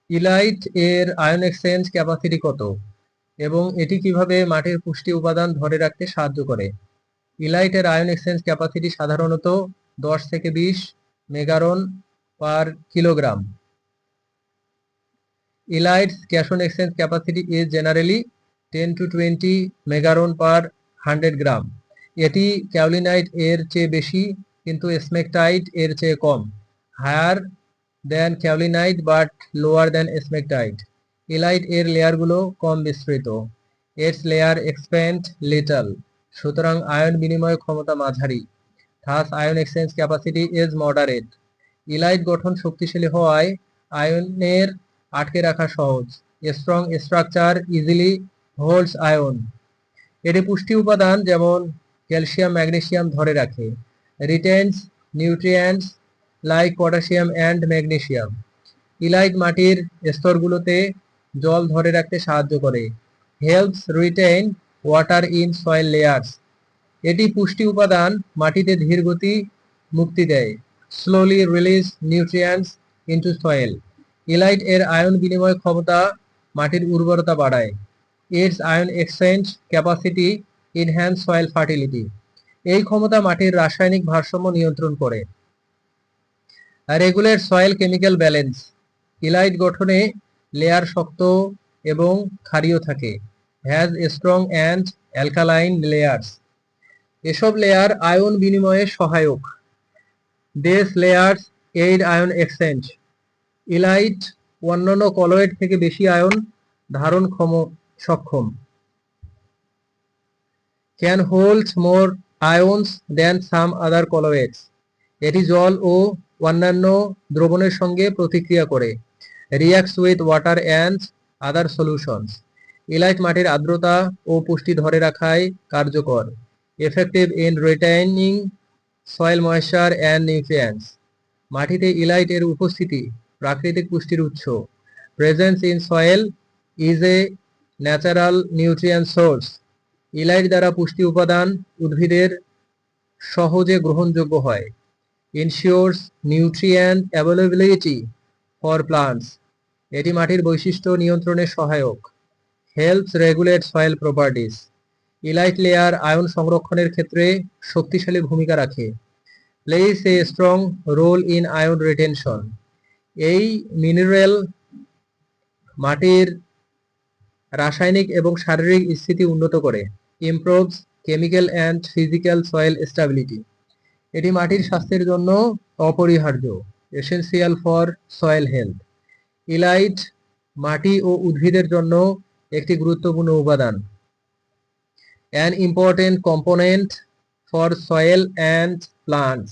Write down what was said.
Elite এর ion exchange capacity কত এবং এটি কিভাবে মাটির পুষ্টি উপাদান ধরে রাখতে সাহায্য করে? ইলাইট এর আয়ন এক্সচেঞ্জ ক্যাপাসিটি সাধারণত 10 থেকে 20 মেগারন per kilogram. Illite's cation exchange capacity is generally 10 to 20 মেগারন পার 100 গ্রাম। এটি ক্যাওলিনাইট এর চেয়ে বেশি কিন্তু স্মেকটাইট এর চেয়ে কম। Higher than kaolinite but lower than smectite. Illite এর লেয়ারগুলো কম বিস্তৃত। Its layer expand little. সুতরাং আয়ন বিনিময় ক্ষমতা মাঝারি। Thus ion exchange capacity is moderate. Illite গঠন শক্তিশালী হওয়ায় আয়নের আটকে রাখা সহজ। Strong structure easily holds ion. এটি পুষ্টি উপাদান যেমন ক্যালসিয়াম ম্যাগনেসিয়াম ধরে রাখে। রিটেন্স nutrients like potassium and magnesium. Elite মাটির স্তরগুলোতে জল ধরে রাখতে সাহায্য করে। Helps retain water in soil layers. এটি পুষ্টি উপাদান মাটিতে ধীরগতি মুক্তি দেয়। Slowly release nutrients into soil. Elite এর আয়ন বিনিময় ক্ষমতা মাটির উর্বরতা বাড়ায়। It's ion exchange capacity enhance soil fertility. এই ক্ষমতা মাটির রাসায়নিক ভারসাম্য নিয়ন্ত্রণ করে। Regulate soil chemical balance. Elite গঠনে লেয়ার শক্ত এবং ক্ষারীয় থাকে। Has strong and alkaline layers. এসব লেয়ার আয়ন বিনিময়ে সহায়ক। This layers aid ion exchange. Elite অন্যান্য কলয়েড থেকে বেশি আয়ন ধারণ সক্ষম। Can hold more ions then some other colloids. এটি জল ও অন্যান্য দ্রবণের সঙ্গে প্রতিক্রিয়া করে। Reacts with water and other solutions. Elite মাটির আর্দ্রতা ও পুষ্টি ধরে রাখায় কার্যকর। Effective in retaining soil moisture and nutrients. মাটিতে ইলাইট এর উপস্থিতি প্রাকৃতিক পুষ্টির উৎস। Presence in soil is a natural nutrient source. Illite দ্বারা পুষ্টি উপাদান উদ্ভিদের সহজে গ্রহণযোগ্য হয়। Ensures nutrient availability for plants. এটি মাটির বৈশিষ্ট্য নিয়ন্ত্রণে সহায়ক। Helps regulate soil properties. Illite layer ion সংরক্ষণের ক্ষেত্রে শক্তিশালী ভূমিকা রাখে। Plays a strong role in ion retention. এই মিনারেল মাটির রাসায়নিক এবং শারীরিক স্থিতি উন্নত করে। Improves chemical and physical soil stability. এটি মাটির স্বাস্থ্যের জন্য অপরিহার্য। Essential for soil health. Elite মাটি ও উদ্ভিদের জন্য একটি গুরুত্বপূর্ণ উপাদান। An important component for soil and plants.